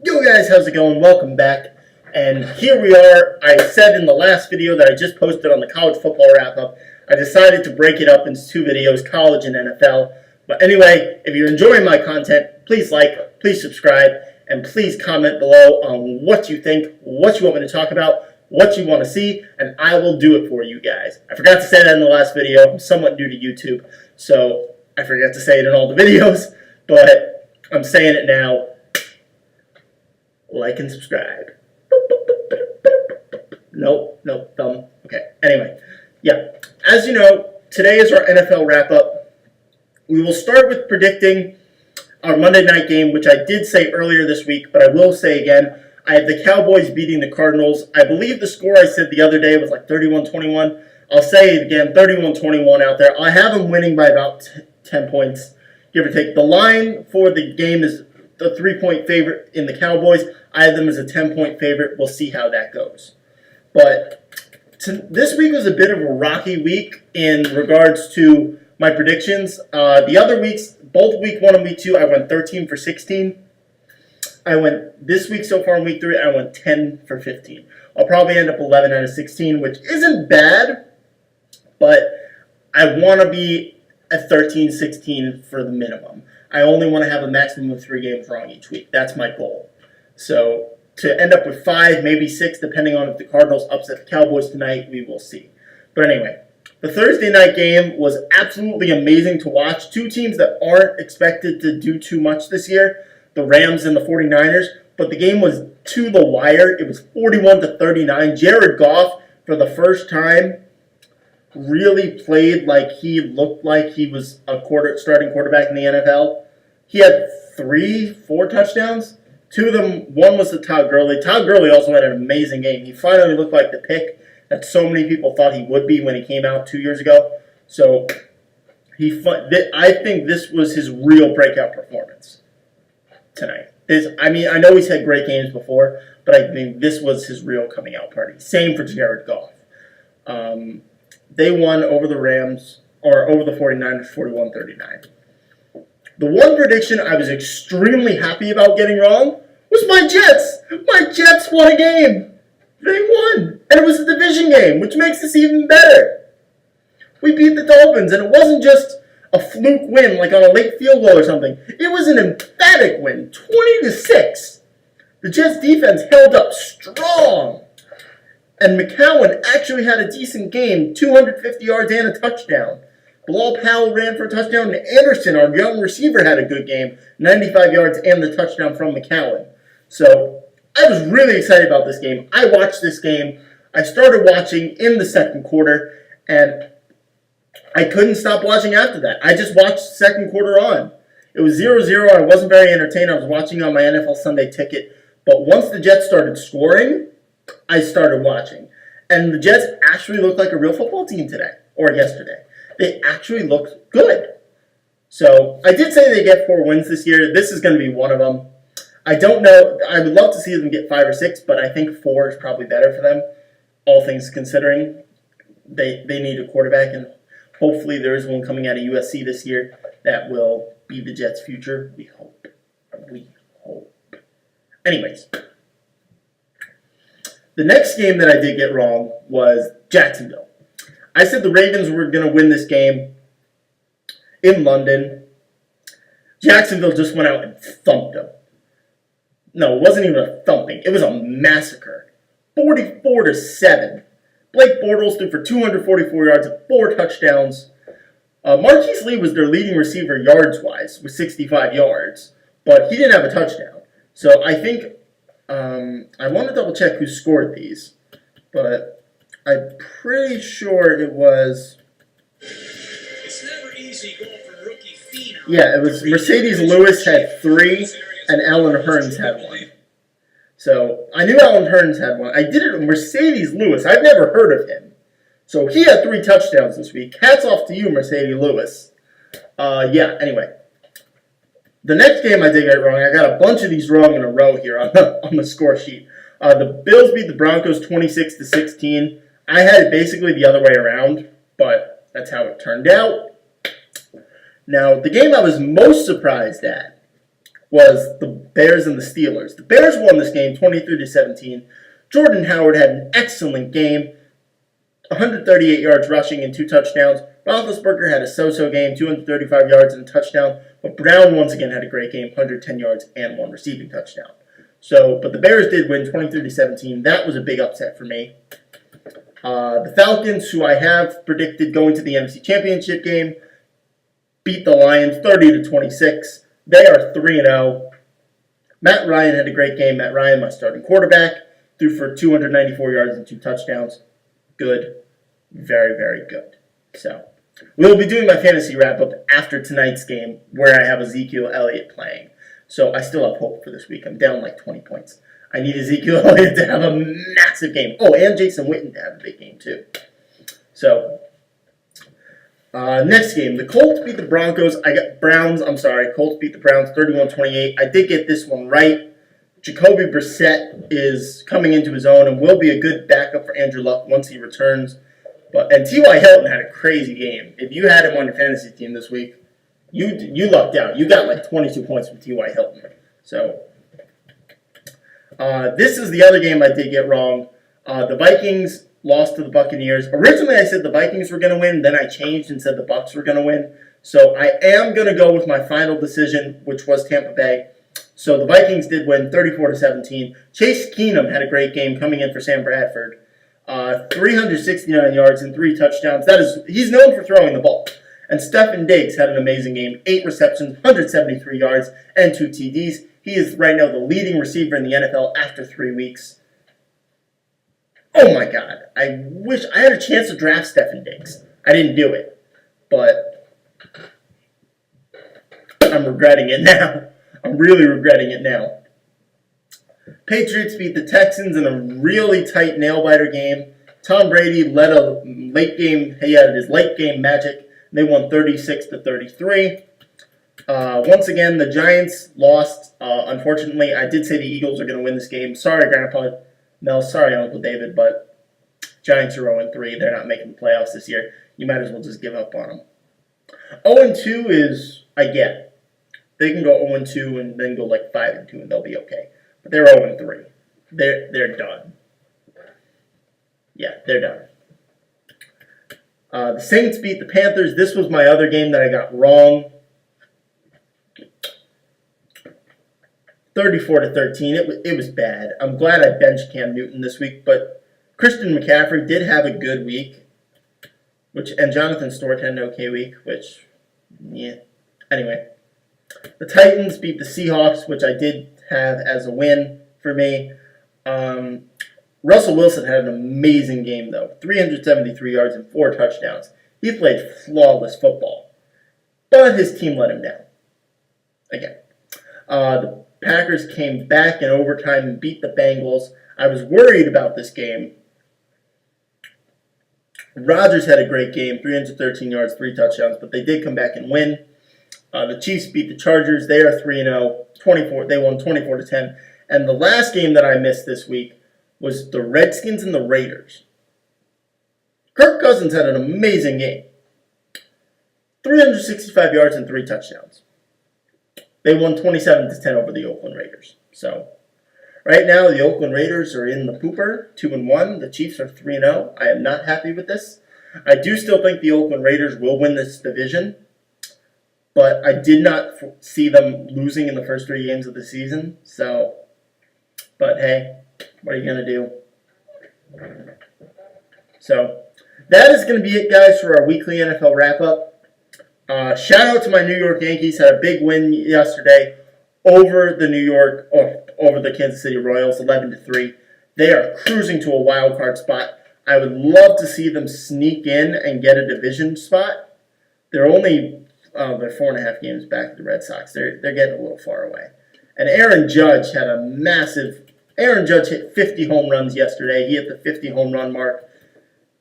Yo guys, how's it going? Welcome back. And here we are. I said in the last video that I just posted on the college football wrap-up, I decided to break it up into two videos, college and NFL. But anyway, if you're enjoying my content, please like, please subscribe, and please comment below on what you think, what you want me to talk about, what you want to see, and I will do it for you guys. I forgot to say that in the last video. I'm somewhat new to YouTube, so I forgot to say it in all the videos, but I'm saying it now. Like and subscribe. Nope, thumb. Okay, anyway. Yeah, as you know, today is our NFL wrap-up. We will start with predicting our Monday night game, which I did say earlier this week, but I will say again, I have the Cowboys beating the Cardinals. I believe the score I said the other day was like 31-21. I'll say it again, 31-21 out there. I have them winning by about 10 points, give or take. The line for the game is the 3-point favorite in the Cowboys. I have them as a 10-point favorite. We'll see how that goes. But this week was a bit of a rocky week in regards to my predictions. The other weeks, both week 1 and week 2, I went 13 for 16. I went this week so far in week 3, I went 10 for 15. I'll probably end up 11 out of 16, which isn't bad, but I want to be at 13-16 for the minimum. I only want to have a maximum of 3 games wrong each week. That's my goal. So to end up with 5, maybe 6, depending on if the Cardinals upset the Cowboys tonight, we will see. But anyway, the Thursday night game was absolutely amazing to watch. Two teams that aren't expected to do too much this year, the Rams and the 49ers, but the game was to the wire. It was 41-39. Jared Goff, for the first time, really played like he looked like he was a starting quarterback in the NFL. He had 4 touchdowns. 2 of them, one was to Todd Gurley. Todd Gurley also had an amazing game. He finally looked like the pick that so many people thought he would be when he came out 2 years ago. So I think this was his real breakout performance tonight. I know he's had great games before, but I think this was his real coming out party. Same for Jared Goff. They won over the Rams, or over the 49ers, 41-39. The one prediction I was extremely happy about getting wrong was my Jets. My Jets won a game. They won. And it was a division game, which makes this even better. We beat the Dolphins, and it wasn't just a fluke win, like on a late field goal or something. It was an emphatic win, 20-6. The Jets defense held up strong. And McCown actually had a decent game, 250 yards and a touchdown. Bilal Powell ran for a touchdown, and Anderson, our young receiver, had a good game, 95 yards and the touchdown from McCown. So I was really excited about this game. I watched this game. I started watching in the second quarter, and I couldn't stop watching after that. I just watched second quarter on. It was 0-0. I wasn't very entertained. I was watching on my NFL Sunday ticket. But once the Jets started scoring, I started watching. And the Jets actually looked like a real football team today, or yesterday. They actually looked good. So I did say they get 4 wins this year. This is going to be one of them. I don't know. I would love to see them get 5 or 6, but I think 4 is probably better for them, all things considering. They need a quarterback, and hopefully there is one coming out of USC this year that will be the Jets' future. We hope. We hope. Anyways, the next game that I did get wrong was Jacksonville. I said the Ravens were going to win this game in London. Jacksonville just went out and thumped them. No, it wasn't even a thumping. It was a massacre. 44-7. Blake Bortles threw for 244 yards and 4 touchdowns. Marquise Lee was their leading receiver yards-wise with 65 yards, but he didn't have a touchdown. So I think I want to double-check who scored these, but I'm pretty sure it was. It's never easy going from rookie phenom. Yeah, it was Mercedes Lewis had 3, and Allen Hurns had 1. So I knew Allen Hurns had 1. I did it with Mercedes Lewis. I've never heard of him. So he had 3 touchdowns this week. Hats off to you, Mercedes Lewis. Anyway. The next game I did get wrong. I got a bunch of these wrong in a row here on the score sheet. The Bills beat the Broncos 26-16. I had it basically the other way around, but that's how it turned out. Now, the game I was most surprised at was the Bears and the Steelers. The Bears won this game 23-17. Jordan Howard had an excellent game, 138 yards rushing and 2 touchdowns. Roethlisberger had a so-so game, 235 yards and a touchdown. But Brown once again had a great game, 110 yards and 1 receiving touchdown. But the Bears did win 23-17. That was a big upset for me. The Falcons, who I have predicted going to the NFC Championship game, beat the Lions 30-26. They are 3-0. Matt Ryan had a great game. Matt Ryan, my starting quarterback, threw for 294 yards and 2 touchdowns. Good. Very, very good. So, we'll be doing my fantasy wrap-up after tonight's game where I have Ezekiel Elliott playing. So, I still have hope for this week. I'm down like 20 points. I need Ezekiel Elliott to have a massive game. Oh, and Jason Witten to have a big game, too. So, next game. The Colts beat the Broncos. Colts beat the Browns 31-28. I did get this one right. Jacoby Brissett is coming into his own and will be a good backup for Andrew Luck once he returns. And T.Y. Hilton had a crazy game. If you had him on your fantasy team this week, you lucked out. You got like 22 points from T.Y. Hilton. So, this is the other game I did get wrong. The Vikings lost to the Buccaneers. Originally, I said the Vikings were going to win. Then I changed and said the Bucs were going to win. So I am going to go with my final decision, which was Tampa Bay. So the Vikings did win 34-17. Chase Keenum had a great game coming in for Sam Bradford. 369 yards and 3 touchdowns. He's known for throwing the ball. And Stefon Diggs had an amazing game. 8 receptions, 173 yards, and 2 TDs. He is right now the leading receiver in the NFL after 3 weeks. Oh my God. I wish I had a chance to draft Stefon Diggs. I didn't do it. But I'm regretting it now. I'm really regretting it now. Patriots beat the Texans in a really tight nail-biter game. Tom Brady led a late game. He had his late game magic. They won 36-33. Once again, the Giants lost. Unfortunately, I did say the Eagles are going to win this game. Sorry, Grandpa. No, sorry, Uncle David, but Giants are 0-3. They're not making the playoffs this year. You might as well just give up on them. 0-2 is, I get. They can go 0-2 and then go like 5-2 and they'll be okay. But they're 0-3. They're done. Yeah, they're done. The Saints beat the Panthers. This was my other game that I got wrong. 34-13. It was bad. I'm glad I benched Cam Newton this week, but Christian McCaffrey did have a good week, and Jonathan Stewart had an okay week, which, yeah. Anyway, the Titans beat the Seahawks, which I did have as a win for me. Russell Wilson had an amazing game, though. 373 yards and 4 touchdowns. He played flawless football, but his team let him down. Again. The Packers came back in overtime and beat the Bengals. I was worried about this game. Rodgers had a great game, 313 yards, 3 touchdowns, but they did come back and win. The Chiefs beat the Chargers. They are 3-0. They won 24-10. And the last game that I missed this week was the Redskins and the Raiders. Kirk Cousins had an amazing game. 365 yards and 3 touchdowns. They won 27-10 over the Oakland Raiders. So, right now, the Oakland Raiders are in the pooper, 2-1. The Chiefs are 3-0. I am not happy with this. I do still think the Oakland Raiders will win this division, but I did not see them losing in the first 3 games of the season. So, but hey, what are you going to do? So, that is going to be it, guys, for our weekly NFL wrap-up. Shout out to my New York Yankees. Had a big win yesterday over the Kansas City Royals, 11-3. They are cruising to a wild card spot. I would love to see them sneak in and get a division spot. They're 4.5 games back to the Red Sox. They're getting a little far away. And Aaron Judge hit 50 home runs yesterday. He hit the 50 home run mark.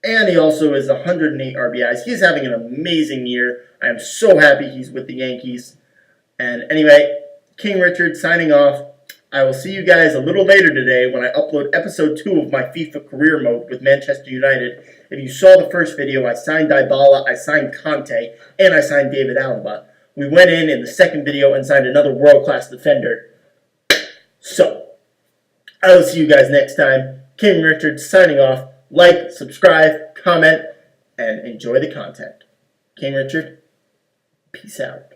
And he also is 108 RBIs. He's having an amazing year. I am so happy he's with the Yankees. And anyway, King Richard signing off. I will see you guys a little later today when I upload episode 2 of my FIFA career mode with Manchester United. If you saw the first video, I signed Dybala, I signed Conte, and I signed David Alaba. We went in the second video and signed another world-class defender. So, I will see you guys next time. King Richard signing off. Like, subscribe, comment, and enjoy the content. King Richard, peace out.